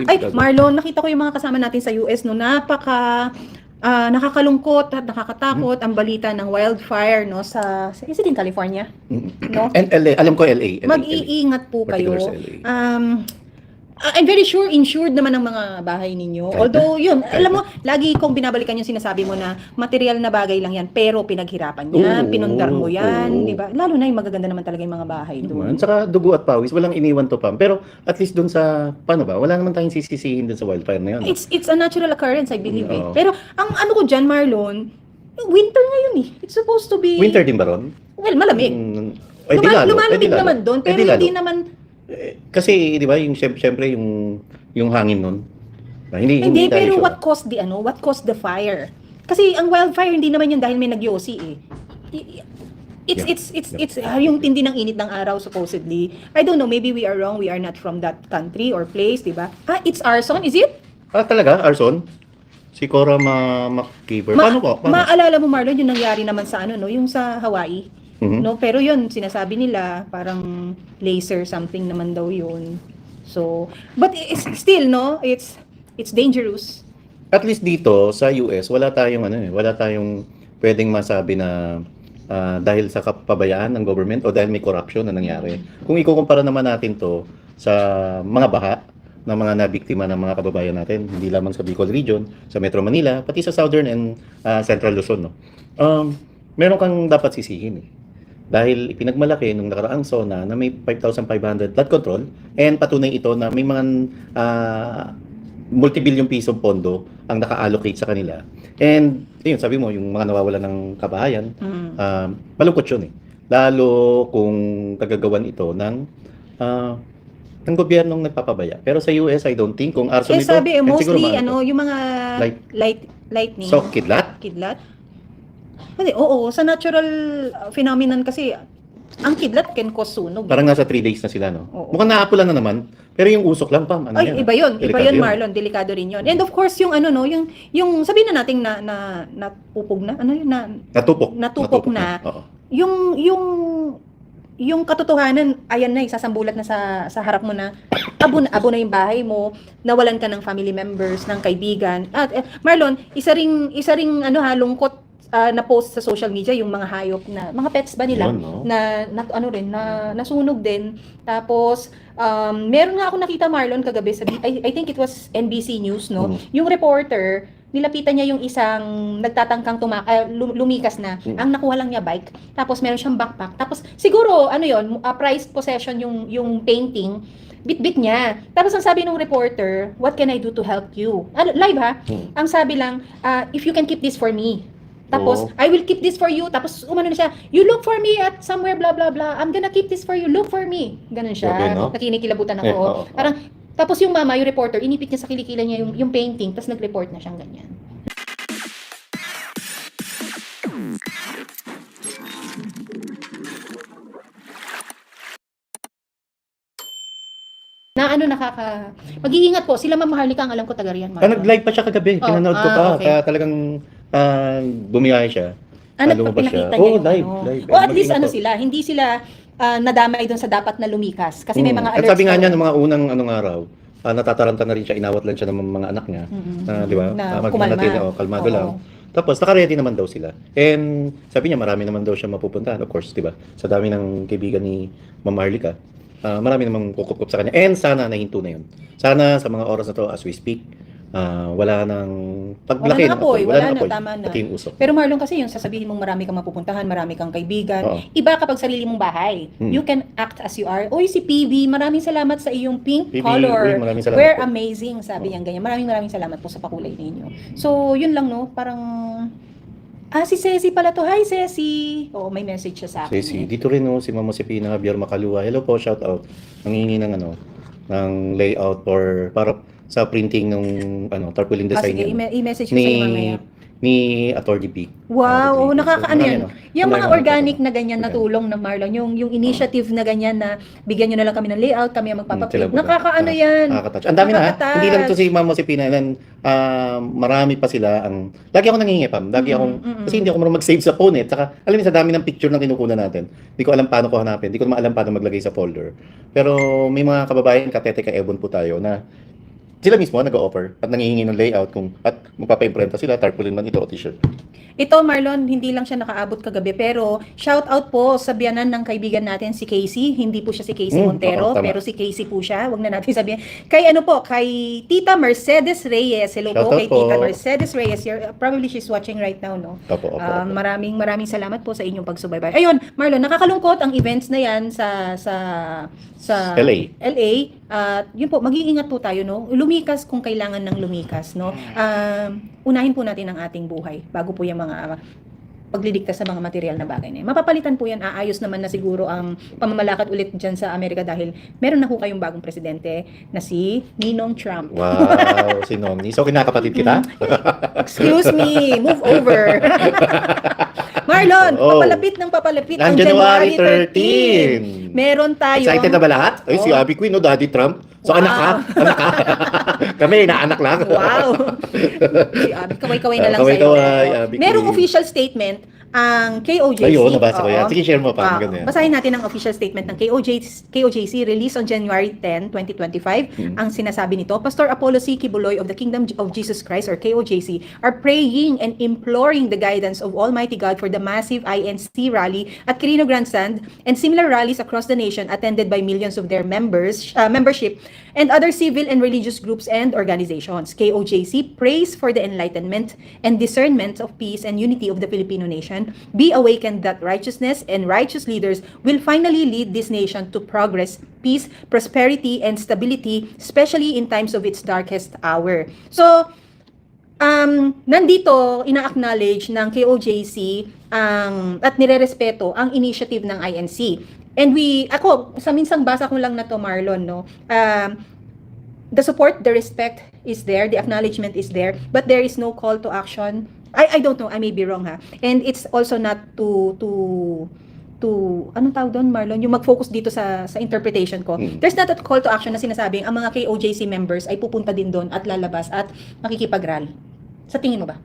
Ay, Marlon, nakita ko yung mga kasama natin sa US, no, nakakalungkot at nakakatakot ang balita ng wildfire, no, is it in California? No? And LA, alam ko LA. Mag-iingat po Particular kayo. sa LA. I'm very sure insured naman ang mga bahay ninyo. Although, yun, alam mo, lagi kong binabalikan yung sinasabi mo na material na bagay lang yan, pero pinaghirapan yan, pinundar mo yan, di ba? Lalo na yung magaganda naman talaga yung mga bahay doon. Saka dugo at pawis, walang iniwan to, Pam. Pero at least doon sa, paano ba, wala naman tayong sisisihin doon sa wildfire na yun. It's a natural occurrence, I believe eh. Oo. Pero ang ano ko dyan, Marlon, winter ngayon eh. It's supposed to be... Winter din ba ron? Well, malamig. Di lalo, Lumalamig di lalo. naman doon, pero Di lalo. hindi naman... Kasi, di ba, yung syempre yung hangin nun. Hindi, pero sure. what caused the fire? Kasi ang wildfire hindi naman yun dahil may nagyosi eh. It's yung tindi ng init ng araw supposedly. I don't know, maybe we are wrong, we are not from that country or place, di ba? It's arson, is it? Talaga? Arson? Si Cora McKeever. Paano po? Paano? Maalala mo, Marlon, yung nangyari naman sa ano, no, yung sa Hawaii. Mhm. No, pero yun sinasabi nila parang laser something naman daw yun. So, but it's still no, it's dangerous. At least dito sa US, wala tayong pwedeng masabi na dahil sa kapabayaan ng government o dahil may corruption na nangyari. Kung ikukumpara naman natin to sa mga baha ng mga nabiktima ng mga kababayan natin, hindi lamang sa Bicol region, sa Metro Manila, pati sa Southern and Central Luzon, no. Meron kang dapat sisihin eh. Dahil ipinagmalaki nung nakaraang SONA na may 5,500 flood control and patunay ito na may mga multi-billion pisong pondo ang naka-allocate sa kanila. And yun, sabi mo, yung mga nawawala ng kabahayan, malungkot yun eh. Lalo kung kagagawan ito ng gobyernong nagpapabaya. Pero sa US, I don't think kung arson ito, Sabi siguro mostly yung mga lightning. So, kidlat? Hindi, oo, sa natural phenomenon kasi, ang kidlat can cause sunog. Parang nasa 3 days na sila, no? Oo. Mukhang naapulan na naman. Pero yung usok lang, Pam. Ano yan, Iba yun, Delikado Marlon, delikado rin yun. And of course, yung ano, no, yung sabihin na nating natupog na, ano yun, natupok na. Oo. Yung katotohanan, ayan na, sasambulat na sa harap mo na, abo na yung bahay mo, nawalan ka ng family members, ng kaibigan. At Marlon, isa ring lungkot na post sa social media yung mga hayop na mga pets ba nila Yun, no? na nasunog din. Tapos meron nga ako nakita, Marlon, kagabi sa I think it was NBC News, no. Yung reporter, nilapitan niya yung isang nagtatangkang lumikas na. Ang nakuha lang niya bike. Tapos meron siyang backpack. Tapos siguro prized possession yung painting. Bit niya. Tapos ang sabi ng reporter, what can I do to help you? Live ha? Ang sabi lang, if you can keep this for me. Tapos, I will keep this for you. Tapos, umano na siya, you look for me at somewhere, blah, blah, blah. I'm gonna keep this for you. Look for me. Ganun siya. Okay, no? Nakinikilabutan ako. Parang, tapos yung mama, yung reporter, inipit niya sa kilikila niya yung painting, tapos nag-report na siyang ganyan. Mag-iingat po. Sila Ma'am Harlika, ang alam ko taga riyan. Nag-live pa siya kagabi. Pinanood ko pa. Okay. Kaya talagang bumiyahe siya. Pinakita niya live. O at least sila, hindi sila nadamay doon sa dapat na lumikas. Kasi may mga At alerts. sabi nga niya, ng mga unang araw, natataranta na rin siya, inawat lang siya ng mga anak niya. Di ba? Kumalma. Kalmado lang. Tapos, naka-ready naman daw sila. And sabi niya, marami naman daw siya mapupuntahan. Of course, di ba? Sa dami ng kaibigan ni Ma'am Marlica, marami namang kukup sa kanya. And sana nahinto na yun. Sana sa mga oras na to, as we speak, wala nang paglaki ng apoy. Wala na, tama na. Pati yung usok. Pero Marlon, kasi yung sasabihin mong marami kang mapupuntahan, marami kang kaibigan. Oo. Iba kapag sarili mong bahay. You can act as you are. Oy, si PB, maraming salamat sa iyong pink PB, color. maraming salamat We're po. amazing, sabi niya ganyan. Maraming salamat po sa pakulay ninyo. So, yun lang, no? Parang, si Ceci pala to. Hi, Ceci. Oo, may message siya sa akin. Si dito rin si Mama Sipina Javier Macalua. Hello po, shout out. Nangingi ng ng layout para sa printing ng tarpaulin design Sige, niya. i-message ko sa iyo mamaya. Ni Attorney Big. Wow, nakakaano yan. Yung mga Marami organic na ganyan na tulong na Marlon, yung initiative na ganyan na bigyan nyo na lang kami ng layout, kami ang magpapaprint. Nakakaano yan. Nakaka-touch. Ang dami na Hindi lang ito si Mama Sipina. And marami pa sila. Lagi ako nangingipam. Kasi hindi ako marunong mag-save sa phone eh. Saka, alam mo, sa dami ng picture na kinukuha natin. Hindi ko alam paano ko hanapin. Hindi ko naman alam paano maglagay sa folder. Pero may mga kababayan, Katete ka Ebon po tayo na Sila mismo nag-o-offer at nangihingi ng layout kung at magpapa-imprenta sila, tarpaulin man ito o t-shirt. Ito, Marlon, hindi lang siya nakaabot kagabi, pero shout out po sa biyanan ng kaibigan natin si Casey. Hindi po siya si Casey Montero, oo, tama. pero si Casey po siya. Wag na natin sabihin. Kay ano po, kay Tita Mercedes Reyes. Hello Shout po out kay po. Tita Mercedes Reyes. Probably she's watching right now, no? Opo. Maraming salamat po sa inyong pagsubaybay. Ayun, Marlon, nakakalungkot ang events na yan sa LA. At yun po, mag-iingat po tayo, no? Lumikas kung kailangan ng lumikas, no? Unahin po natin ang ating buhay bago po yung mga pagliligtas sa mga material na bagay na yun. Mapapalitan po yan, aayos naman na siguro ang pamamalakad ulit dyan sa Amerika dahil meron na po kayong bagong presidente na si Ninong Trump. Wow, si Nomni. So, kinakapatid kita? Excuse me, move over. Marlon, Oh. papalapit Ang ang January January 13. 13. Meron tayo. Excited na ba lahat? Ay, si Oh. Abby Queen, no? Daddy Trump. So, Wow. anak ka? Anak ka? Kami, inaanak lang. Wow. Si Abby, kaway-kaway na lang Kaway-kaway, sa'yo. Abby Merong Queen. official statement ang KOJC. Ayun, nabasa ko yan. Oo. Sige, share mo pa. Maganda yan. Basahin natin ang official statement ng KOJC released on January 10, 2025. Ang sinasabi nito, Pastor Apollo C. Kibuloy of the Kingdom of Jesus Christ or KOJC are praying and imploring the guidance of Almighty God for the massive INC rally at Quirino Grandstand and similar rallies across the nation attended by millions of their membership and other civil and religious groups and organizations. KOJC prays for the enlightenment and discernment of peace and unity of the Filipino nation. Be awakened that righteousness and righteous leaders will finally lead this nation to progress, peace, prosperity, and stability, especially in times of its darkest hour. So, nandito ina-acknowledge ng KOJC at nirerespeto ang initiative ng INC. And ako, sa minsang basa ko lang na to, Marlon, no? The support, the respect is there, the acknowledgement is there, but there is no call to action. I don't know, I may be wrong ha. And it's also not to anong tawag doon, Marlon? Yung mag-focus dito sa interpretation ko. There's not a call to action na sinasabing ang mga KOJC members ay pupunta din doon at lalabas at makikipag-rally. Sa tingin mo ba?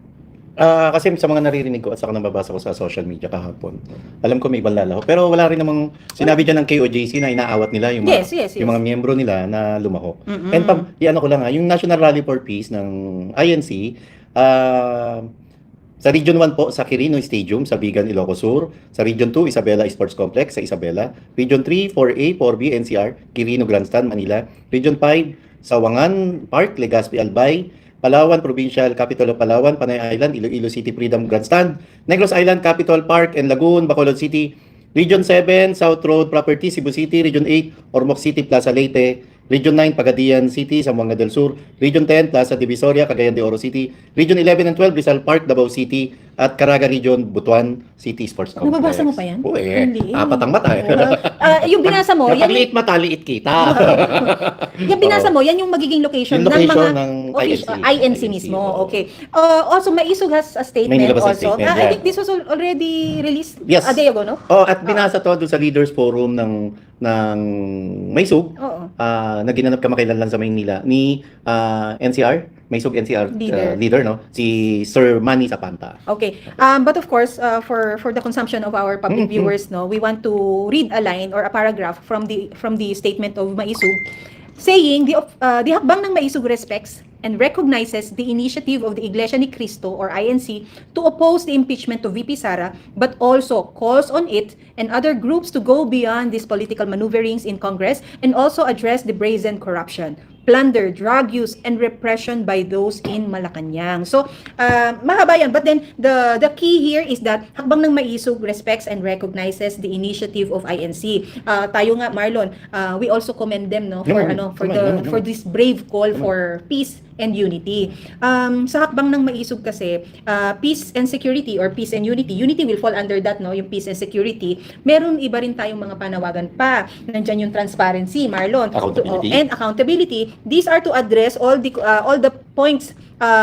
Kasi sa mga naririnig ko at saka nababasa ko sa social media kahapon, alam ko may ibang lalahok. Pero wala rin namang sinabi dyan ng KOJC na inaawat nila yung mga, Yes. yung mga miyembro nila na lumahok. And iano ko lang yung National Rally for Peace ng INC, sa Region 1 po, sa Quirino Stadium, sa Bigan, Ilocos Sur. Sa Region 2, Isabela Sports Complex, sa Isabela. Region 3, 4A, 4B, NCR, Quirino Grandstand, Manila. Region 5, Sawangan Park, Legazpi, Albay. Palawan Provincial Capital of Palawan, Panay Island, Iloilo City Freedom Grandstand. Negros Island, Capital Park and Lagoon, Bacolod City. Region 7, South Road Property, Cebu City. Region 8, Ormoc City, Plaza Leyte. Region 9, Pagadian City, Zamboanga del Sur. Region 10, Plaza Divisoria, Cagayan de Oro City. Region 11 and 12, Rizal Park, Davao City. At Caraga Region, Butuan City Sports Complex. Nababasa mo pa yan? Oo Hindi. Apat ang mata Yung binasa mo, Kapag yan, liit mata, liit kita. yung binasa mo, yan yung magiging location, Yung location ng mga ng INC mismo. Okay. Also, Maisog has a statement May nilabas na also. statement, I yeah. think this was already released Yes. a day ago, no? At binasa to doon sa Leaders Forum ng Maysug. Oo. Na ginanap kamakailan lang sa Maynila ni NCR, Maysug NCR leader, no? Si Sir Manny Zapanta. Okay. But of course, for the consumption of our public viewers, no, we want to read a line or a paragraph from the statement of Maisug saying the hakbang ng Maisug respects and recognizes the initiative of the Iglesia ni Cristo or INC to oppose the impeachment of VP Sara, but also calls on it and other groups to go beyond these political maneuverings in Congress and also address the brazen corruption, plunder, drug use, and repression by those in Malacanang. So, mahaba yan. But then, the key here is that hakbang ng Maisog respects and recognizes the initiative of INC. Tayo nga, Marlon, we also commend them, no, for this brave call for peace and unity. Sa hakbang ng Maisog kasi, peace and security or peace and unity will fall under that, no, yung peace and security. Meron iba rin tayong mga panawagan pa. Nandyan yung transparency, Marlon. Accountability. And accountability. These are to address all the points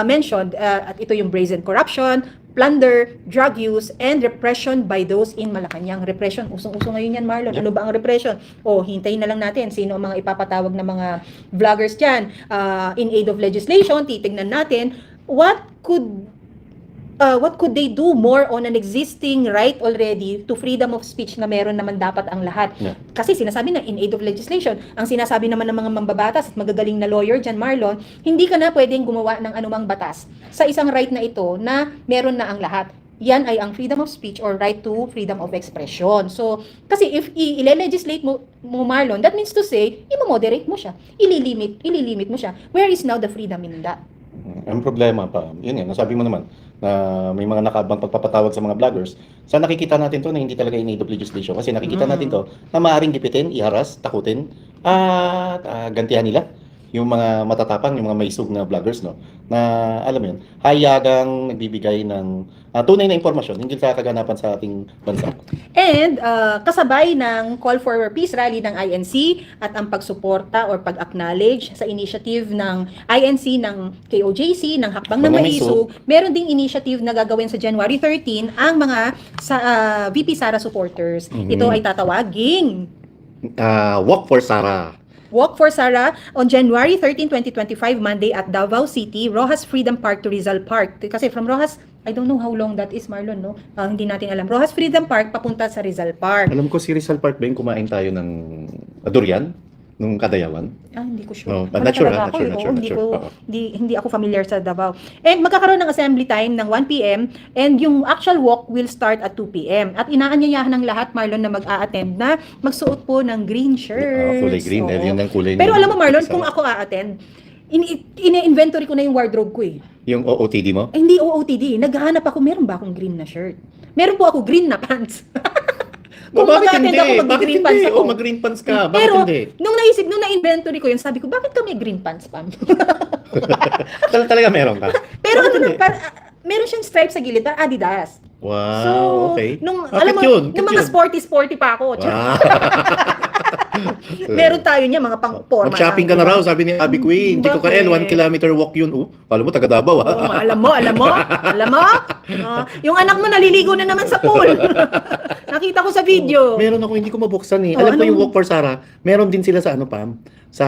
mentioned. At ito yung brazen corruption, plunder, drug use, and repression by those in Malacanang. Repression, usong-uso ngayon yan, Marlon. Ano ba ang repression? Hintayin na lang natin sino ang mga ipapatawag na mga vloggers dyan. In aid of legislation, titignan natin what could what could they do more on an existing right already to freedom of speech na meron naman dapat ang lahat. Yeah. Kasi sinasabi na in aid of legislation, ang sinasabi naman ng mga mambabatas at magagaling na lawyer dyan, Marlon, hindi ka na pwedeng gumawa ng anumang batas sa isang right na ito na meron na ang lahat. Yan ay ang freedom of speech or right to freedom of expression. So, kasi if i-legislate mo Marlon, that means to say, i-moderate mo siya, ililimit mo siya. Where is now the freedom in that? Ang problema pa, yun yan, nasabi mo naman, na may mga nakabang pagpapatawag sa mga vloggers. Sa nakikita natin to na hindi talaga in aid of legislation. Kasi nakikita natin to na maaaring gipitin, iharas, takutin, at gantihan nila yung mga matatapang, yung mga maisog na vloggers, no? Na, alam mo yun, hayagang nagbibigay ng tunay na impormasyon hinggil sa kaganapan sa ating bansa. And kasabay ng call for peace rally ng INC at ang pagsuporta or pag-acknowledge sa initiative ng INC, ng KOJC, ng Hakbang ng Mga Maisog, meron ding initiative na gagawin sa January 13 ang mga VP Sara supporters. Ito ay tatawaging Walk for Sara. Walk for Sara on January 13, 2025, Monday at Davao City, Rojas Freedom Park to Rizal Park. Kasi from Rojas, I don't know how long that is, Marlon, no? Hindi natin alam. Rojas Freedom Park, papunta sa Rizal Park. Alam ko si Rizal Park ba yung kumain tayo ng durian nung Kadayawan? Hindi ko sure. No, Wala not sure, talaga not ako, sure, eh. not Oo, sure, not hindi sure. ko- hindi ako familiar sa Davao. And magkakaroon ng assembly time ng 1 p.m. and yung actual walk will start at 2 p.m. At inaanyayahan ng lahat, Marlon, na mag-a-attend na magsuot po ng green shirts. Kulay green, Oo. yun ang kulay. Pero ng- alam mo, Marlon, sa- kung ako a-attend, ini-inventory ko na yung wardrobe ko eh. Yung OOTD mo? Hindi OOTD. Naghahanap ako, meron ba akong green na shirt? Meron po ako green na pants. Kung bakit mag-attend hindi? ako, Bakit mag-green hindi? pants ako. O, mag-green pants ka. Bakit Pero, hindi? nung na-inventory ko yun, sabi ko, bakit kami green pants, Pam? Talaga meron ka? Pero Bakit ano hindi? na, meron siyang stripe sa gilid, parang Adidas. Wow, So, okay. nung, Bakit alam mo, yun? nung Bakit mga yun? sporty pa ako, Wow. meron tayo niya, mga pang-forma. Mag-shopping ka na raw, sabi ni Abby Queen. Tito Bakit? Kael, 1 kilometer walk yun. Oh, alam mo, taga Davao, ha? Oo, alam mo. Yung anak mo naliligo na naman sa pool. Nakita ko sa video. Meron ako, hindi ko mabuksan eh. Oh, Alam ko anong- yung Walk for Sara, meron din sila sa ano, Pam? Sa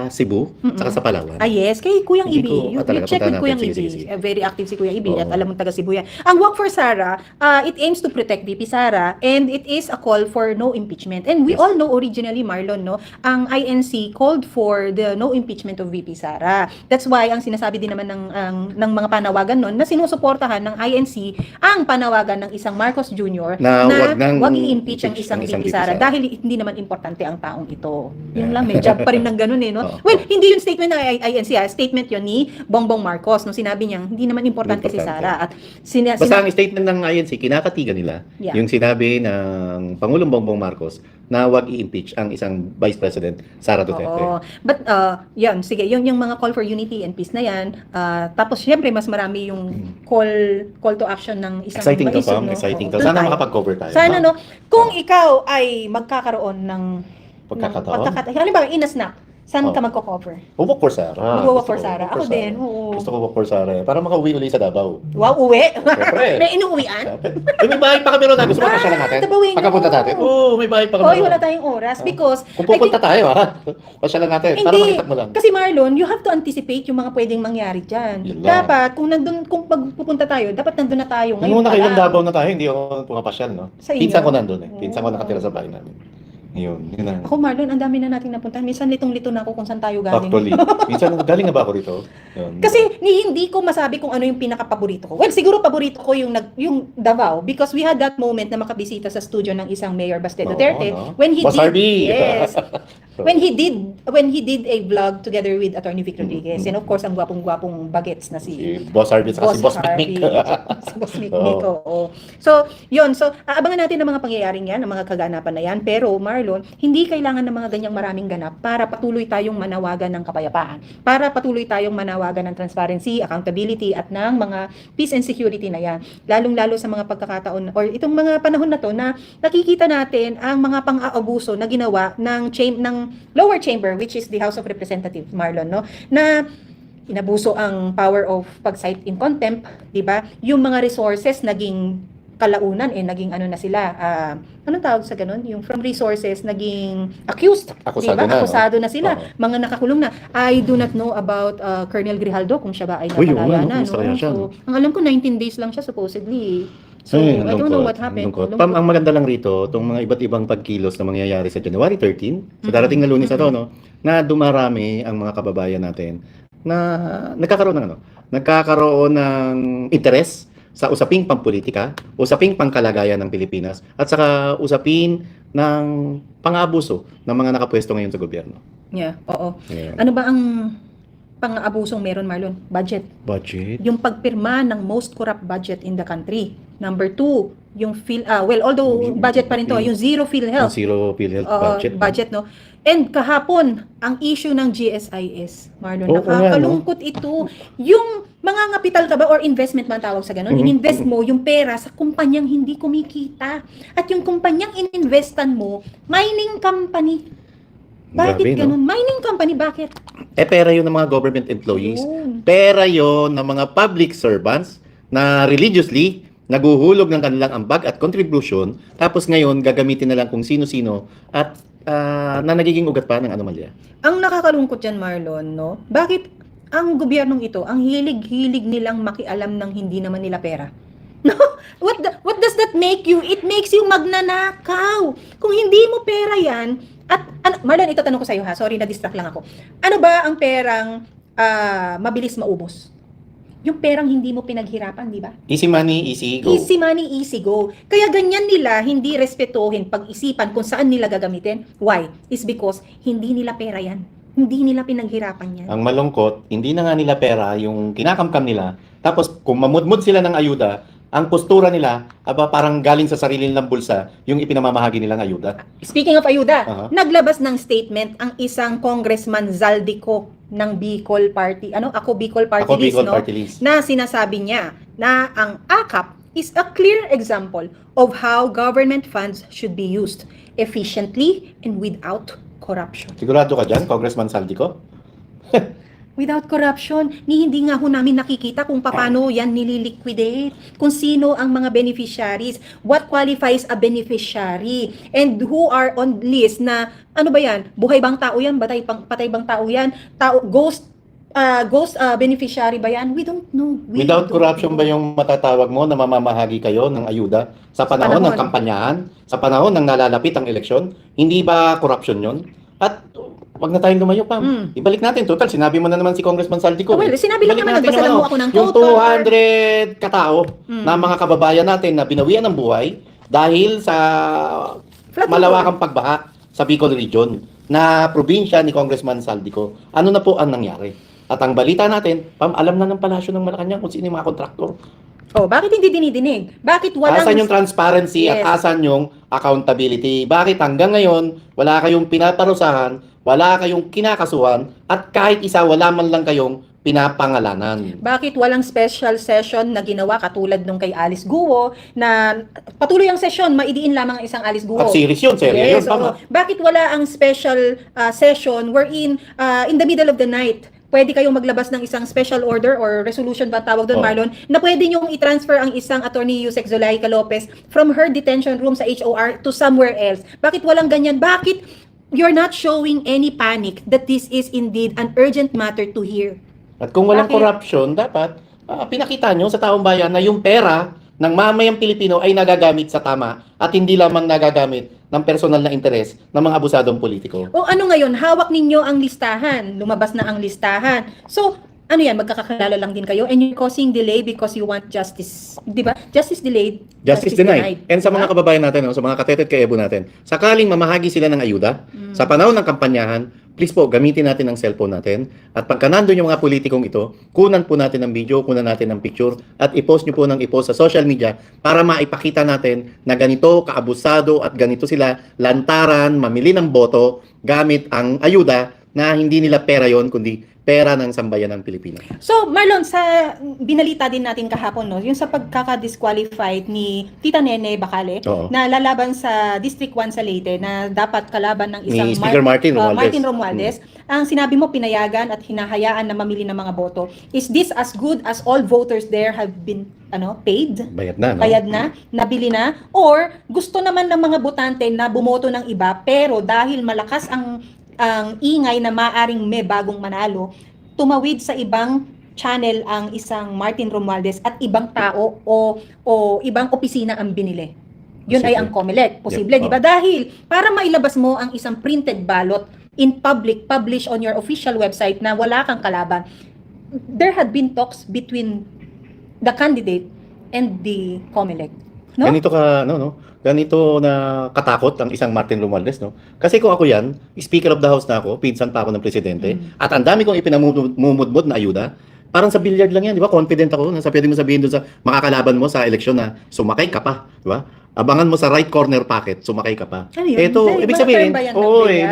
Cebu, saka sa Palawan. Ah yes, kay Kuyang Hindi Ibi. ko- You talaga, check with punta Kuyang natin. Ibi. Sige. Very active si Kuyang Ibi Oo. at alam mo taga Cebu yan. Ang Walk for Sara, it aims to protect VP Sara and it is a call for no impeachment. And we Yes. all know originally, Marlon, no, ang INC called for the no impeachment of VP Sara. That's why ang sinasabi din naman ng mga panawagan nun na sinusuportahan ng INC ang panawagan ng isang Marcos Jr. Na wag i-impeach ang isang VP Sara Sara. dahil hindi naman importante ang taong ito. Yun lang, may job pa rin ng ganun eh, no? Oo. Well, hindi yung statement ng INC, statement yun ni Bongbong Marcos nung sinabi niya, hindi naman importante si Importante. Sara. At Basta ang statement ng INC, kinakatigan nila. Yeah. Yung sinabi ng Pangulong Bongbong Marcos na wag i-impeach ang isang Vice President, Sara Duterte. Oo. But, yan, sige, yung mga call for unity and peace na yan. Tapos, syempre, mas marami yung call to action ng isang Exciting to, maisog, Pam. no? Exciting Oo, to. doon Sana tayo. makapag-cover tayo. Sana, no? Kung ikaw ay magkakaroon ng Pagkakataon? halimbawa, in a snap, saan Oh. ka magko-cover? Walk for Sara. Mag-walk for Gusto ko Sara. walk for Ako din, oo. Gusto ko walk for Sara. Para makauwi uli sa Davao. Wow, uwi? Siyempre. May inuuwian? May bahay pa kami ron. Gusto mo pasyalan natin? Tabawin mo. Pagkapunta natin? Oo, may bahay pa kami Hoy, ron. wala tayong oras because Kung pupunta tayo, ha? Pasyalan natin. Para hindi. makita mo lang. Kasi Marlon, you have to anticipate yung mga pwedeng mangyari dyan. Yun lang. Dapat, kung pagpupunta tayo, dapat nandun na tayo. Nung una pa kailan lang. Davao na tayo, hindi ako pumapasyal, no? Sa inyo? Pinsan ko nandun eh. Pinsan ko Oo. nakatira sa bahay namin. Yun na. Ako, Marlon, ang dami na nating napuntahan. Minsan litong-lito na ako kung saan tayo galing. Actually. Minsan, galing na ba ako rito? Yun. Kasi hindi ko masabi kung ano yung pinaka-paborito ko. Well, siguro paborito ko yung Davao because we had that moment na makabisita sa studio ng isang Mayor Baste Oo, Duterte no? when he Boss did RB. yes when he did a vlog together with Attorney Vic Rodriguez and of course ang gwapong-gwapong bagets na Si si Boss Harvey at si Boss Harvey. Mick. Si Boss Mick, oo. So, yun. So, aabangan natin ang mga pangyayaring yan, ang mga kaganapan na yan. Pero, Marlon, hindi kailangan ng mga ganyang maraming ganap para patuloy tayong manawagan ng kapayapaan. Para patuloy tayong manawagan ng transparency, accountability, at ng mga peace and security na yan. Lalong-lalo sa mga pagkakataon or itong mga panahon na to na nakikita natin ang mga pang-aabuso na ginawa ng lower chamber, which is the House of Representatives, Marlon, no? Na inabuso ang power of pag-cite in contempt, 'di ba? Yung mga resources naging kalaunan naging ano na sila, anong tawag sa ganun? Yung from resources naging accused, Akusado diba? na, no? Akusado na sila, Oo. mga nakakulong na. I do not know about Colonel Grijaldo kung siya ba ay Uy, oo napalaya nga, no? na, Kumusta kaya siya, So, ang alam ko 19 days lang siya supposedly. So, Ay, I don't know what happened. lungkot. Pam, ang maganda lang rito, itong mga iba't ibang pagkilos na mangyayari sa January 13, sa darating na Lunes na to, no, na dumarami ang mga kababayan natin na nagkakaroon ng interes sa usaping pampolitika, usaping pangkalagayan ng Pilipinas, at saka usapin ng pang-aabuso ng mga nakapwesto ngayon sa gobyerno. Yeah, oo. Ayan. Ano ba ang pang-aabusong meron, Marlon? Budget. Budget. Yung pagpirma ng most corrupt budget in the country. Number 2, yung although budget pa rin to, yung zero Ang PhilHealth zero PhilHealth budget. no? And kahapon, ang issue ng GSIS, Marlon, Oo nga, no? nakakalungkot ito. Yung mga ngapital ka ba or investment man tawag sa ganun, ininvest mo yung pera sa kumpanyang hindi kumikita. At yung kumpanyang ininvestan mo, mining company. Bakit Grabe, no? ganun? Mining company, bakit? Pera yun ng mga government employees. Yun. Pera yun ng mga public servants na religiously naguhulog ng kanilang ambag at contribution, tapos ngayon gagamitin na lang kung sino-sino at na nagiging ugat pa ng anomalya. Ang nakakalungkot yan, Marlon, no? Bakit ang gobyernong ito, ang hilig-hilig nilang makialam ng hindi naman nila pera? No? What does that make you? It makes you magnanakaw. Kung hindi mo pera yan, Marlon, ito tanong ko sa'yo ha, sorry na-distract lang ako. Ano ba ang perang mabilis maubos? Yung perang hindi mo pinaghirapan, di ba? Easy money, easy go. Easy money, easy go. Kaya ganyan nila hindi respetuhin pag-isipan kung saan nila gagamitin. Why? Is because hindi nila pera yan. Hindi nila pinaghirapan yan. Ang malungkot, hindi na nga nila pera yung kinakamkam nila. Tapos kung mamudmud sila ng ayuda, ang postura nila, parang galing sa sarili nilang bulsa yung ipinamamahagi nilang ayuda. Speaking of ayuda, Aha. naglabas ng statement ang isang congressman Zaldico ng Bicol Party. Ako Bicol Party Ako, list, Bicol no? Party List. Na sinasabi niya na ang AKAP is a clear example of how government funds should be used efficiently and without corruption. Sigurado ka dyan, Congressman Saldico? Without corruption, hindi nga ho namin nakikita kung paano yan nililiquidate, kung sino ang mga beneficiaries, what qualifies a beneficiary, and who are on list na, ano ba yan, buhay bang tao yan, patay bang tao yan, ghost beneficiary ba yan? We don't know. Without corruption ba yung matatawag mo na mamamahagi kayo ng ayuda sa panahon ng kampanyahan, sa panahon ng nalalapit ang eleksyon? Hindi ba corruption yon? At wag na tayong lumayo pa. Ibalik natin. Total, sinabi mo na naman si Congressman Saldico. Well, sinabi lang Ibalik naman, natin nagbasa lang yung mo ako ng yung quote. 200 katao na mga kababayan natin na binawian ng buhay dahil sa malawakang pagbaha sa Bicol Region na probinsya ni Congressman Saldico. Ano na po ang nangyari? At ang balita natin, alam na ng palasyo ng Malacanang kung sino yung mga kontraktor. Oh, bakit hindi dinidinig? Bakit walang... Asan yung transparency Yes. at asan yung accountability? Bakit hanggang ngayon, wala kayong pinaparusahan, wala kayong kinakasuhan, at kahit isa, wala man lang kayong pinapangalanan? Bakit walang special session na ginawa katulad nung kay Alice Guo na patuloy ang session, maidiin lamang ang isang Alice Guo? At serious yun, serye yun, tama. Bakit wala ang special session wherein in the middle of the night, pwede kayong maglabas ng isang special order or resolution ba tawag doon, Marlon, na pwede nyong i-transfer ang isang attorney Yusek Zulaika Lopez from her detention room sa HOR to somewhere else? Bakit walang ganyan? Bakit you're not showing any panic that this is indeed an urgent matter to hear? At kung walang Bakit? corruption, dapat pinakita nyo sa taong bayan na yung pera ng mamayang Pilipino ay nagagamit sa tama at hindi lamang nagagamit ng personal na interes ng mga abusadong politiko. O ano ngayon, hawak ninyo ang listahan, lumabas na ang listahan. So, ano yan, magkakakalala lang din kayo and you're causing delay because you want justice. Di ba? Justice delayed, Justice denied. And sa mga kababayan natin, sa mga katetet kaebo natin, sakaling mamahagi sila ng ayuda, sa panahon ng kampanyahan, please po, gamitin natin ang cellphone natin. At pagka nandun yung mga politikong ito, kunan po natin ng video, kunan natin ng picture, at i-post nyo po ng i-post sa social media para maipakita natin na ganito kaabusado at ganito sila lantaran, mamili ng boto gamit ang ayuda na hindi nila pera yon kundi pera ng sambayan ng Pilipinas. So, Marlon, sa binalita din natin kahapon, no, yung sa pagkaka-disqualified ni Tita Nene Bacale Oo. na lalaban sa District 1 sa Leyte na dapat kalaban ng isang Ni Speaker Martin Romualdez. Martin Romualdez, ang sinabi mo pinayagan at hinahayaan na mamili ng mga boto. Is this as good as all voters there have been paid? Bayad na, no? Bayad na, nabili na, or gusto naman ng mga botante na bumoto ng iba pero dahil malakas ang ingay na maaring may bagong manalo, tumawid sa ibang channel ang isang Martin Romualdez at ibang tao o ibang opisina ang binili. Yun ay ang COMELEC. Posible, Yep. di ba? Dahil para mailabas mo ang isang printed ballot in public, publish on your official website na wala kang kalaban, there had been talks between the candidate and the COMELEC. No? Ganito na katakot ang isang Martin Romualdez, no? Kasi kung ako yan, Speaker of the House na ako, pinsan pa ako ng presidente, at ang dami kong ipinamumudmod na ayuda, parang sa billiard lang yan, di ba? Confident ako na pwede mo sabihin doon sa makakalaban mo sa eleksyon na sumakay ka pa, di ba? Abangan mo sa right corner pocket, sumakay ka pa. Ano yun? Ito, Dahil ibig mga sabihin, term ba yan ng oo, billiard?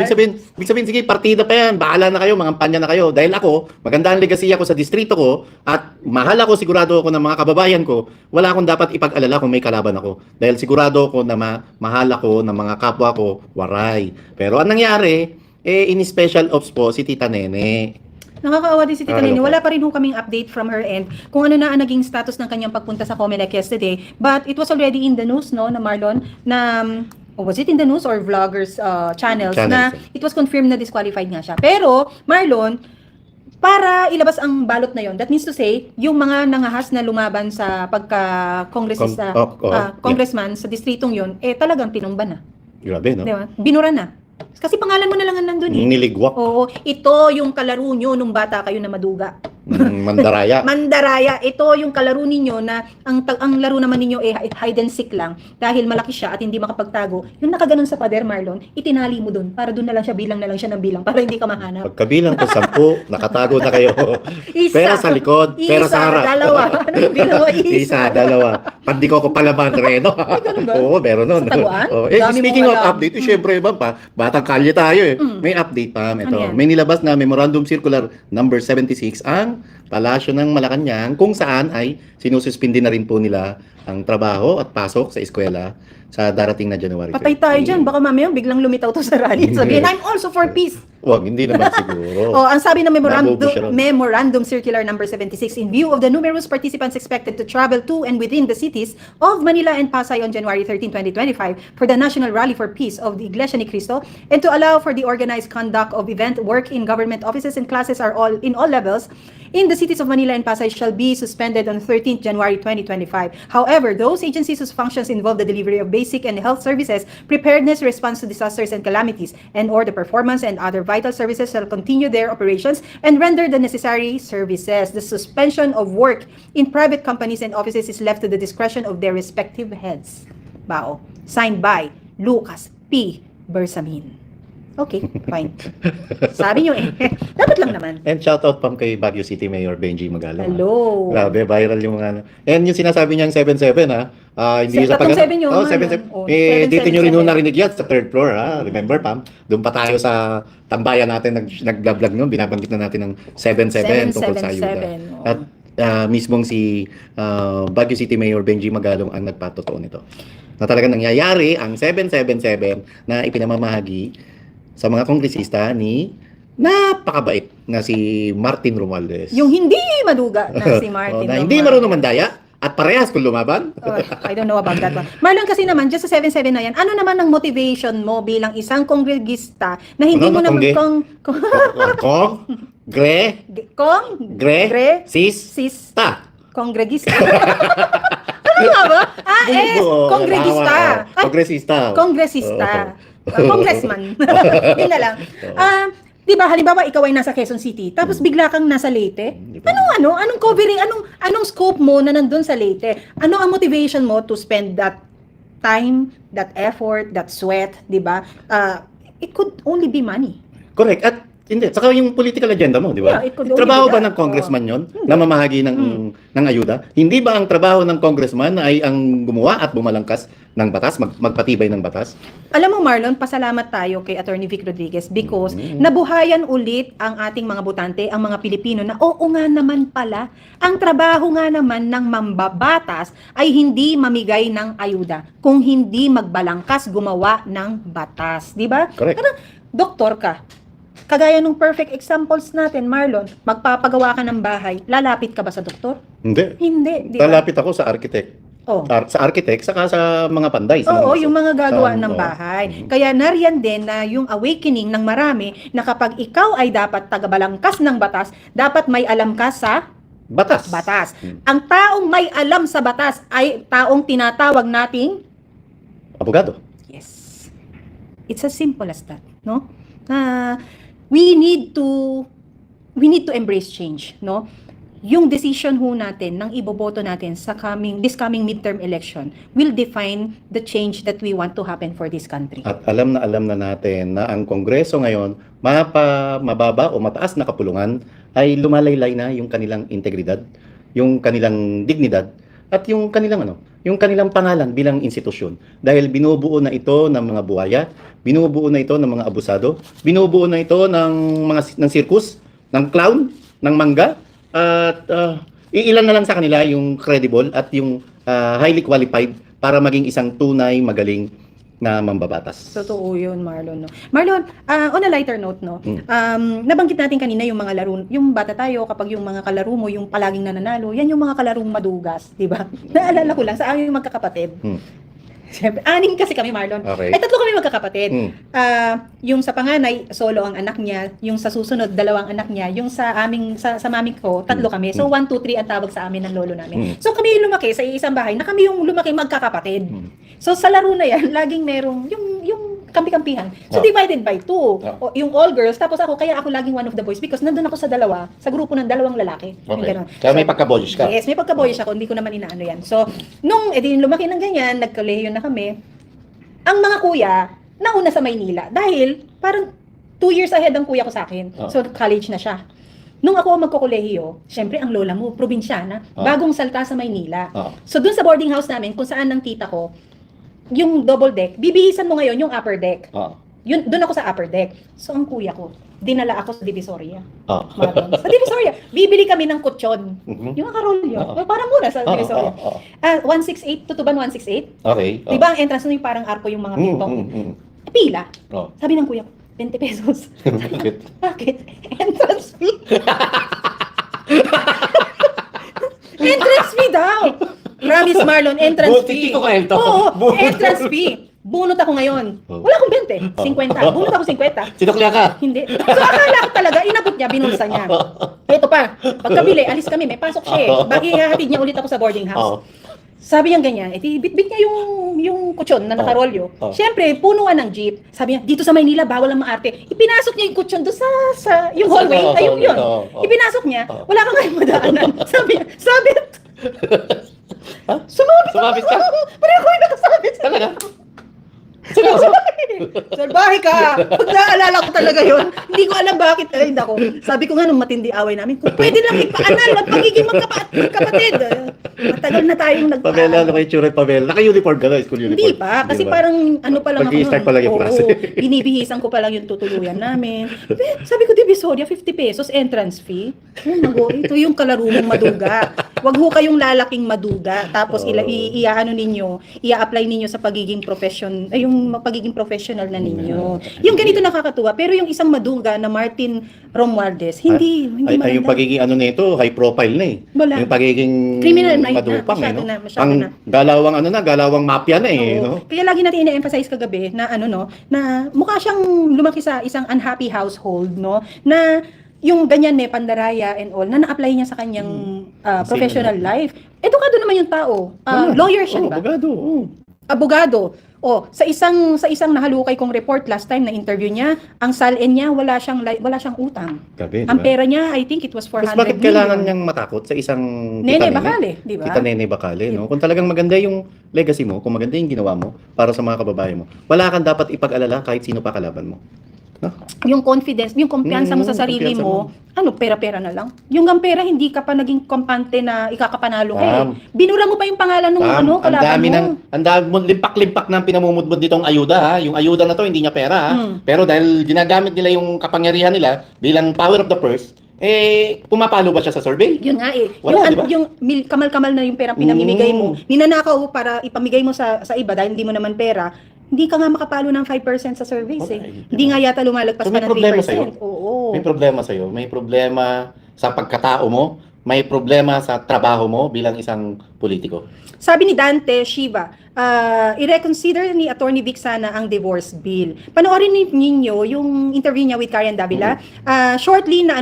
ibig sabihin, sige, partida pa yan, bahala na kayo, mga kampanya na kayo. Dahil ako, maganda ang legacy ako sa distrito ko, at mahal ako, sigurado ako ng mga kababayan ko, wala akong dapat ipag-alala kung may kalaban ako. Dahil sigurado ako na mahal ako ng mga kapwa ko, waray. Pero ang nangyari, in special ops po, si Tita Nene. Nakakaawa din si Tita Nene. Ano po? Wala pa rin kaming update from her end kung ano na ang naging status ng kanyang pagpunta sa COMELEC yesterday. But it was already in the news, no, na Marlon, na was it in the news or vloggers channels na it was confirmed na disqualified nga siya. Pero, Marlon, para ilabas ang balot na yon, that means to say, yung mga nangahas na lumaban sa congressman sa distritong yon, talagang tinumba na. Grabe, no? Di ba? Binura na. Kasi pangalan mo na lang ang nandun eh. Niligwak. Oo, ito yung kalaro nyo nung bata kayo na maduga. Mandaraya. Mandaraya, ito yung kalaro ninyo na ang laro naman ninyo hide and seek lang dahil malaki siya at hindi makapagtago. Yung nakaganon sa pader, Marlon, itinali mo dun para dun na lang siya, bilang na lang siya ng bilang para hindi ka mahanap. Pagkabilang ko 10, nakatago na kayo. Isa, Pera sa likod, pera sa harap. Dalawa. Ano bilang mo? Isa, dalawa. Pandiko ko palaban, Reno. ganun ba? Oo, meron nun. Sa taguan? Speaking Dami of mong alam. update, syempre, batang kalye tayo eh. May update pa. Ito. Ano yan? May nilabas na Memorandum Circular number 76 ang Palasyo ng Malacanang kung saan ay sinususpindi na rin po nila ang trabaho at pasok sa eskwela sa darating na January 30. Patay tayo dyan. Baka mamaya biglang lumitaw to sa rally. Sabihin, I'm also for peace. Wag, hindi naman siguro. Oh, ang sabi ng Nabubo siya ron. Memorandum Circular number 76, in view of the numerous participants expected to travel to and within the cities of Manila and Pasay on January 13, 2025 for the National Rally for Peace of the Iglesia ni Cristo, and to allow for the organized conduct of event work in government offices and classes in all levels in the cities of Manila and Pasay shall be suspended on 13th January 2025. However, those agencies whose functions involve the delivery of basic and health services, preparedness, response to disasters and calamities, and or the performance and other vital services shall continue their operations and render the necessary services. The suspension of work in private companies and offices is left to the discretion of their respective heads. Bao. Signed by Lucas P. Bersamin. Okay, fine. Sabi nyo eh. Dapat lang naman. And shoutout pam kay Baguio City Mayor Benji Magalo. Hello. Grabe, viral yung mga ano. And yung sinasabi niyang 7-7 ha. Hindi sa Tatlong 7 yun. 7-7. Oh, 7-7. Dito nyo rin narinig yan sa third floor ha. Remember Pam? Doon pa tayo sa tambayan natin nag-vlog noon. Binabanggit na natin ng 7-7 tungkol sa ayuda. Oh. At mismong si Baguio City Mayor Benji Magalong ang nagpatotoo nito. Na talagang nangyayari ang 777 na ipinamamahagi sa mga kongresista ni napakabait na si Martin Romualdez. Yung hindi maduga na si Martin. na hindi marunong mandaya at parehas kung lumaban. Oh, I don't know about that one. Marlon, kasi naman, just sa 7-7 na yan, ano naman ang motivation mo bilang isang kongregista na hindi mo naman sis, kongregista. Ano nga ba? Kongregista. Kongresista. Congressman. Yun na lang. Di ba, halimbawa, ikaw ay nasa Quezon City, tapos bigla kang nasa Leyte. Anong covering, anong scope mo na nandun sa Leyte? Ano ang motivation mo to spend that time, that effort, that sweat, di ba? It could only be money. Correct. At Hindi, saka yung political agenda mo, di ba? Yeah, it could only Trabaho be ba that. ng congressman yon na mamahagi ng ayuda? Hindi ba ang trabaho ng congressman ay ang gumawa at bumalangkas ng batas, magpatibay ng batas? Alam mo Marlon, pasalamat tayo kay Attorney Vic Rodriguez because nabuhayan ulit ang ating mga botante, ang mga Pilipino na oo nga naman pala, ang trabaho nga naman ng mambabatas ay hindi mamigay ng ayuda kung hindi magbalangkas gumawa ng batas, di ba? Correct. Parang doktor ka, kagaya nung perfect examples natin, Marlon, magpapagawa ka ng bahay, lalapit ka ba sa doktor? Hindi. Hindi, di ba? Lalapit ako sa architect. Oh. Sa architect, saka sa mga panday. Sa Oo, mga, yung mga gagawa sa- ng oo. bahay. Kaya nariyan din na yung awakening ng marami na kapag ikaw ay dapat tagabalangkas ng batas, dapat may alam ka sa Batas. batas. Ang taong may alam sa batas ay taong tinatawag nating Abogado. yes. It's as simple as that, no? We need to embrace change, no? Yung decision ho natin ng iboboto natin sa this coming midterm election will define the change that we want to happen for this country. At alam na natin na ang Kongreso ngayon, mababa o mataas na kapulungan ay lumalaylay na yung kanilang integridad, yung kanilang dignidad, at yung kanilang pangalan bilang institusyon. Dahil binubuo na ito ng mga buhaya, binubuo na ito ng mga abusado, binubuo na ito ng circus, ng clown, ng mangga, at iilan na lang sa kanila yung credible at yung highly qualified para maging isang tunay magaling na mambabatas. Totoo yun, Marlon. No? Marlon, on a lighter note, no? Nabanggit natin kanina yung mga laro, yung bata tayo, kapag yung mga kalaro mo, yung palaging nananalo, yan yung mga kalarong madugas, di ba? Naalala ko lang, sa aming magkakapatid. Siyempre, 6 kasi kami, Marlon. Okay. Ay, 3 kami magkakapatid. Yung sa panganay, solo ang anak niya. Yung sa susunod, 2 anak niya. Yung sa mami ko, 3 kami. So, 1, 2, 3 ang tawag sa amin ng lolo namin. So, kami yung lumaki sa isang bahay na kami yung lumaki magkakapatid. So, sa laro na yan, laging merong yung kampi-kampihan. So, divided by 2. Yung all girls, tapos ako, kaya ako laging one of the boys because nandun ako sa grupo ng 2 lalaki. Yung ganun. Kaya may pagka-boyish ka. Yes, may pagka-boyish ako, hindi ko naman inaano yan. So, nung lumaki ng ganyan, nagkolehiyo na kami, ang mga kuya, nauna sa Maynila. Dahil, parang 2 years ahead ang kuya ko sa akin. So, college na siya. Nung ako magkokolehiyo, syempre, ang lola mo, probinsyana, bagong salta sa Maynila. So, dun sa boarding house namin, kung saan ng tita ko, yung double deck, bibihisan mo ngayon yung upper deck. Yun, doon ako sa upper deck. So, ang kuya ko, dinala ako sa Divisoria. Marlon. Sa Divisoria, bibili kami ng kutsyon. Yung akarolyo. Parang mura sa Divisoria. 168, Tutuban 168. Okay. Diba ang entrance nun yung parang arko yung mga pintong? Pila. Sabi ng kuya ko, 20 pesos. Bakit? Entrance fee. Entrance fee daw. Promise Marlon, entrance fee. Oo, entrance fee. Bunot ako ngayon. Wala akong 20, 50. Bunot ako 50. Sinukliya ka? Hindi. So akala ko talaga, inabot niya, binulsa niya. Ito pa, pagkabili, alis kami, may pasok siya eh. Bakit ihahatid niya ulit ako sa boarding house? Sabi niya ganyan, bitbit niya yung kutsyon na nakarolyo. Siyempre, punuan ng jeep. Sabi niya, dito sa Maynila, bawal ang maarte. Ipinasok niya yung kutsyon doon sa yung hallway. Ayun yun. Ipinasok niya, wala kang ngayon madaanan. Sabi niya, sabit. Sumabit ka? Pareho ko yung nakasabit. Talaga? Salbahe ka! Pag naalala ko talaga yun, hindi ko alam bakit. Ay, ako. Sabi ko nga nung matindi away namin, kung pwede lang ipaanal at pagiging magkapatid. Matagal na tayong Pamela, ano kayo tsura Pamela? Naka-uniform ka na, school uniform. Hindi pa, kasi parang ano pa lang ako. Pag-i-start pa lang yung klase. Binibihisan ko pa lang yung tutuluyan namin. Sabi ko, Divisoria, 50 pesos entrance fee. Ito yung kalaro mong maduga. Wag ho kayong lalaking maduga. Tapos i-apply ninyo sa pagiging pagiging professional na ninyo. Yung ganito nakakatuwa, pero yung isang maduga na Martin Romualdez, hindi maganda. Yung pagiging nito, high profile na eh. Wala. Yung pagiging criminal na madupang eh, no? masyado na. Galawang mafia na eh, Oo. no? Kaya lagi natin ina-emphasize kagabi na na mukha siyang lumaki sa isang unhappy household, no? Na yung ganyan pandaraya and all, na na-apply niya sa kanyang professional life. Edukado naman yung tao. Lawyer siya, diba? Abogado. Sa isang nahalukay kong report last time na interview niya, ang salin niya wala siyang utang. Gabi, Ang pera niya, I think it was 400 Tapos bakit kailangan niyang matakot sa isang Nene Bacale, di ba? Tita Nene Bacale, no? Kung talagang maganda yung legacy mo, kung maganda yung ginawa mo para sa mga kababayan mo, wala kang dapat ipag-alala kahit sino pa kalaban mo. No? Yung confidence, yung kumpiyansa mo sa sarili kumpiyansa mo, pera-pera na lang. Yung pera, hindi ka pa naging kampante na ikakapanalo ka eh. Tama. Binura mo pa yung pangalan ng Ang kalaban dami mo. ang dami mo limpak-limpak ng pinamumudmod nitong ayuda ha. Yung ayuda na to hindi niya pera ha. Pero dahil ginagamit nila yung kapangyarihan nila bilang power of the purse, pumapalo ba siya sa survey? Yun nga eh. Wala, di ba? Yung kamal-kamal na yung pera pinamimigay mo, ninanakaw para ipamigay mo sa iba dahil hindi mo naman pera, hindi ka nga makapalo ng 5% sa surveys eh. Okay. Hindi nga yata lumalagpas So, pa may ng 3%. problema sa'yo. Oo. May problema sa'yo. May problema sa pagkatao mo. May problema sa trabaho mo bilang isang politiko. Sabi ni Dante Shiva, i-reconsider ni Attorney Vic sana ang divorce bill. Panoorin ninyo yung interview niya with Karen Davila. Shortly na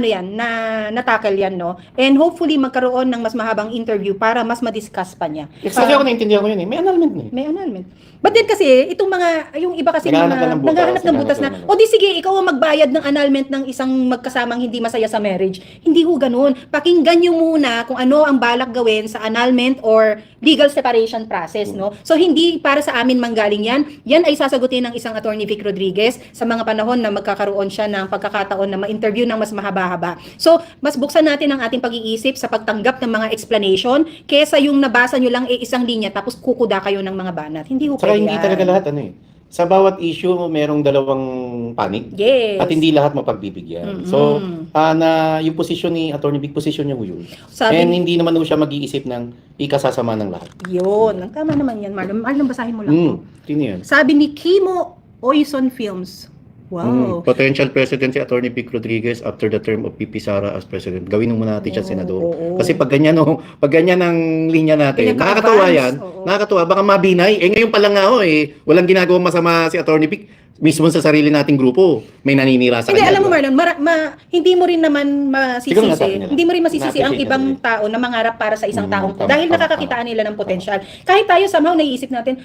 natakal yan, no? And hopefully magkaroon ng mas mahabang interview para mas ma-discuss pa niya. Exactly ako naintindihan ko yun eh. May annulment na eh. May annulment. But then kasi, itong yung iba kasi Naghahanap ng butas. naghahanap ng butas na, o di sige, ikaw ang magbayad ng annulment ng isang magkasamang hindi masaya sa marriage. Hindi ho ganun. Pakinggan nyo muna kung ano ang balak gawin sa annulment or legal separation process, no? So, hindi para sa amin manggaling yan. Yan ay sasagutin ng isang attorney Vic Rodriguez sa mga panahon na magkakaroon siya ng pagkakataon na ma-interview ng mas mahaba-haba. So, mas buksan natin ang ating pag-iisip sa pagtanggap ng mga explanation kesa yung nabasa nyo lang isang linya tapos kukuda kayo ng mga banat. Hindi ho Saka pwede hindi yan. talaga lahat sa bawat issue merong dalawang panig. Yes. At hindi lahat mapagbibigyan. So, yung posisyon ni Attorney Vic, posisyon niya yun. Sabi- And hindi naman siya mag-iisip ng ikasasama ng lahat. Yun. Ang tama naman yan, Marlon. Marlon, basahin mo lang to. Sino yan? Sabi ni Kimo Oison Films. Wow. Potential President si Attorney Vic Rodriguez after the term of PP Sara as President. Gawin mo natin siya senador. Oo. Kasi pag ganyan ang linya natin, Ganyan nakakatuwa ka-advance. yan. Oo. Nakakatuwa, baka mabinay. Ngayon pa lang nga walang ginagawang masama si Attorney Vic. Mismo sa sarili nating grupo, may naninira sa Hindi, kanya. alam mo Marlon, hindi mo rin naman Siguro nga sabi masisisi. nila. Hindi mo rin masisisi ang Na-appreciate ibang nila. tao na mangarap para sa isang taong to. Tama, Dahil tama, nakakakitaan nila ng potensyal. Kahit tayo somehow naiisip natin,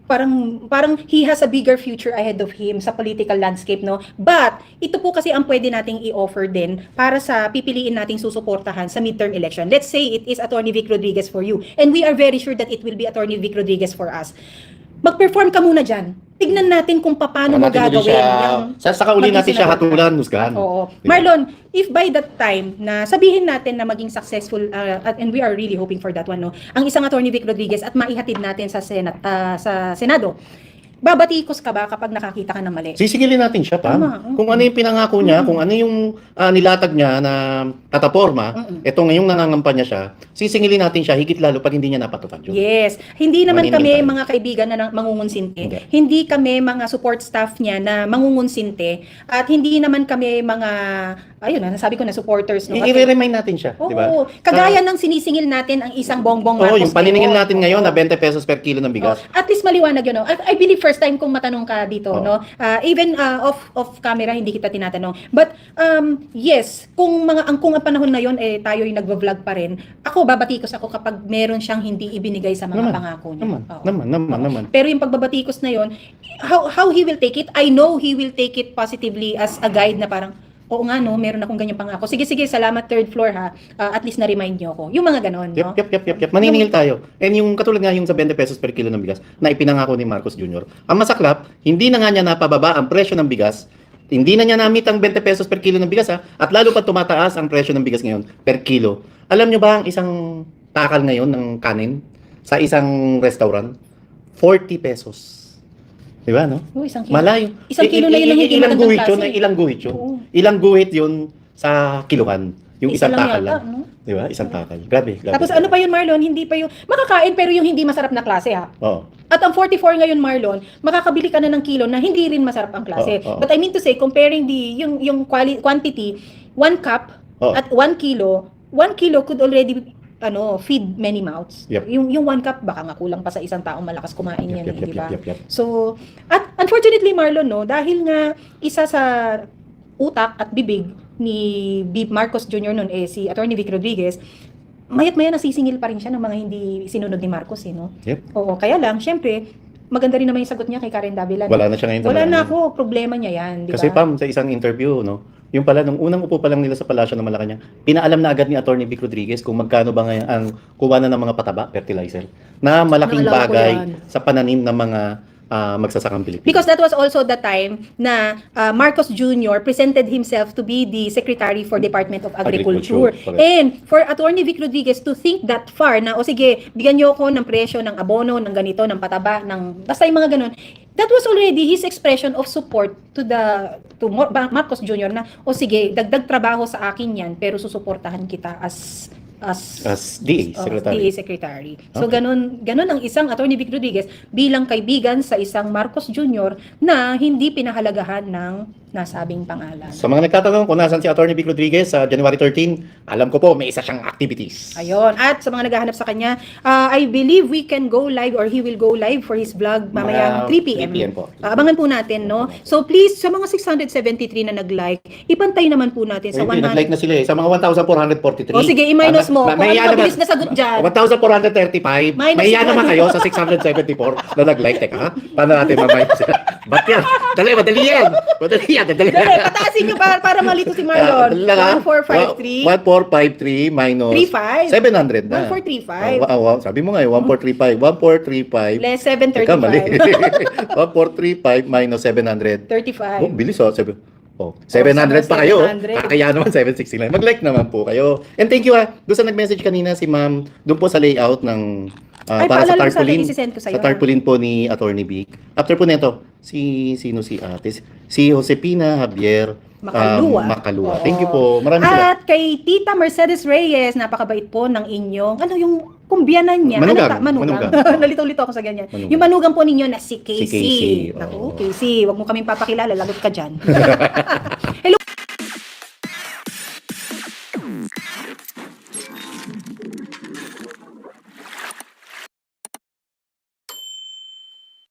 parang he has a bigger future ahead of him sa political landscape, no? But, ito po kasi ang pwede nating i-offer din para sa pipiliin nating susuportahan sa midterm election. Let's say it is Attorney Vic Rodriguez for you. And we are very sure that it will be Attorney Vic Rodriguez for us. Mag-perform ka muna dyan. Tignan natin kung paano mo gagawin. Saka uli natin siya hatulan, husgahan. Oo. Diba? Marlon, if by that time na sabihin natin na maging successful, and we are really hoping for that one, no? Ang isang Attorney Vic Rodriguez at maihatid natin sa Senado, babatikos ka ba kapag nakakita ka ng mali? Sisigilin natin siya, Pam. Tama. Kung ano yung pinangako niya, kung ano yung nilatag niya na plataforma, ito ngayong nangangampanya siya, sisingilin natin siya higit lalo pag hindi niya napatupad yun. Yes. Hindi naman Maniningil kami tayo. mga kaibigan na mangungunsinte. Hindi. Hindi kami mga support staff niya na mangungunsinte. At hindi naman kami mga, nasabi ko na supporters. No? I-remind natin siya, Oo. di ba? Kagaya ng sinisingil natin ang isang Bongbong Oo, Marcos. yung paniningil ngayon. natin ngayon Oo. na 20 pesos per kilo ng bigas. At least maliwanag yun. No? I believe first time kong matanong ka dito. Oo. No? Even off camera, hindi kita tinatanong. But yes, kung ang panahon na yun, tayo'y nagvo-vlog pa rin, ako, babatikos ako kapag meron siyang hindi ibinigay sa mga pangako niya. Oo. Naman. Pero yung pagbabatikos na yun, how he will take it, I know he will take it positively as a guide na parang, oo nga no, meron akong ganyan pangako. Sige, salamat third floor ha. At least na-remind niyo ako. Yung mga ganon, no? Yep. Maniningil tayo. And yung katulad nga yung sa 20 pesos per kilo ng bigas na ipinangako ni Marcos Jr. Ang masaklap, hindi na nga niya napababa ang presyo ng bigas. Hindi na niya namit ang 20 pesos per kilo ng bigas at lalo pa tumataas ang presyo ng bigas ngayon per kilo. Alam niyo ba ang isang takal ngayon ng kanin sa isang restaurant? 40 pesos. Di ba, no? Oh, isang kilo. Malayo. Isang kilo na yun ang hindi ilang magandang guhit yun? klase. Ilang guhit yun? Oo. Ilang guhit yun sa kiluhan? Yung Isa isang lang takal yata, lang. no? Di ba? Isang takal. Grabe. Tapos ano pa yun, Marlon? Hindi pa yung makakain pero yung hindi masarap na klase ha. Oo. At ang 44 ngayon, Marlon, makakabili ka na ng kilo na hindi rin masarap ang klase. Oo. But I mean to say, comparing yung quantity, 1 cup Oo. at 1 kilo could already feed many mouths. Yep. Yung 1 cup, baka nga kulang pa sa isang taong malakas kumain yan, Yep. di ba? Yep. So, at unfortunately, Marlon, no, dahil nga isa sa utak at bibig ni Marcos Jr. nun, si Attorney Vic Rodriguez, mayat-maya nasisingil pa rin siya ng mga hindi sinunod ni Marcos, no? Yep. Oo, kaya lang, syempre, maganda rin naman yung sagot niya kay Karen Davila. Wala na siya ngayon. Wala na talaga. ako, problema niya yan, di ba? Kasi Pam, sa isang interview, no, yung pala, nung unang upo pa lang nila sa palasyo ng Malacanang, pinaalam na agad ni Attorney Vic Rodriguez kung magkano ba ngayon ang kuwanan ng mga pataba, fertilizer, na malaking Naalala ko bagay yan. sa pananim ng mga magsasakang Pilipino. Because that was also the time na Marcos Jr. presented himself to be the Secretary for Department of Agriculture. Correct. And for Attorney Vic Rodriguez to think that far na, o sige, bigyan niyo ako ng presyo, ng abono, ng ganito, ng pataba, ng basta yung mga ganun, that was already his expression of support to Marcos Jr. na, o sige, dagdag trabaho sa akin yan, pero susuportahan kita as DA Secretary. DA Secretary. So Okay. ganun ang isang Attorney Vic Rodriguez bilang kaibigan sa isang Marcos Jr. na hindi pinahalagahan ng nasabing pangalan. Sa mga nagtatanong kung nasan si Attorney Vic Rodriguez sa January 13, alam ko po may isa siyang activities. Ayun. At sa mga naghahanap sa kanya, I believe we can go live or he will go live for his vlog mamaya 3 p.m. 3 p.m. po. Abangan po natin, no? So please, sa mga 673 na nag-like, ipantay naman po natin sa Hindi, 100. nag-like na sila eh. Sa mga 1,443. O sige, i-minus mo. Kung Mahiya ano mabilis naman. na sagot dyan. 1,435. Minus Mahiya one. naman kayo sa 674 na nag-like. Teka, ha? Paano natin mamayos? Ba't yan? Madali yan. Madali yan. Dali, pataasin nyo para malito si Marlon. 1453. 1453 minus 35. 700 na. 1435. Wow. Sabi mo nga eh, 1435. 1435. Less Teka, mali. 735. 1435 minus 700. 35. Oh, bilis oh. 700 pa kayo. 700. Kaya naman 769. Mag-like naman po kayo. And thank you Doon sa nag-message kanina si ma'am, doon po sa layout ng Ay, para sa paalala mo sa akin, tarpaulin. isi-send ko sa'yo, Sa tarpaulin po ni Attorney Vic. After po nito, si ate? Si Josepina Javier Macalua. Oo. Thank you po. Maraming salamat. At kay Tita Mercedes Reyes, napakabait po ng inyong, yung kumbyanan niya. Manugang. Manugang. Manugang. Nalito-lito ako sa ganyan. Manugang. Yung manugang po ninyo na si Casey. Si Casey, Naku, oo. Casey, wag mo kaming papakilala, lagot ka dyan.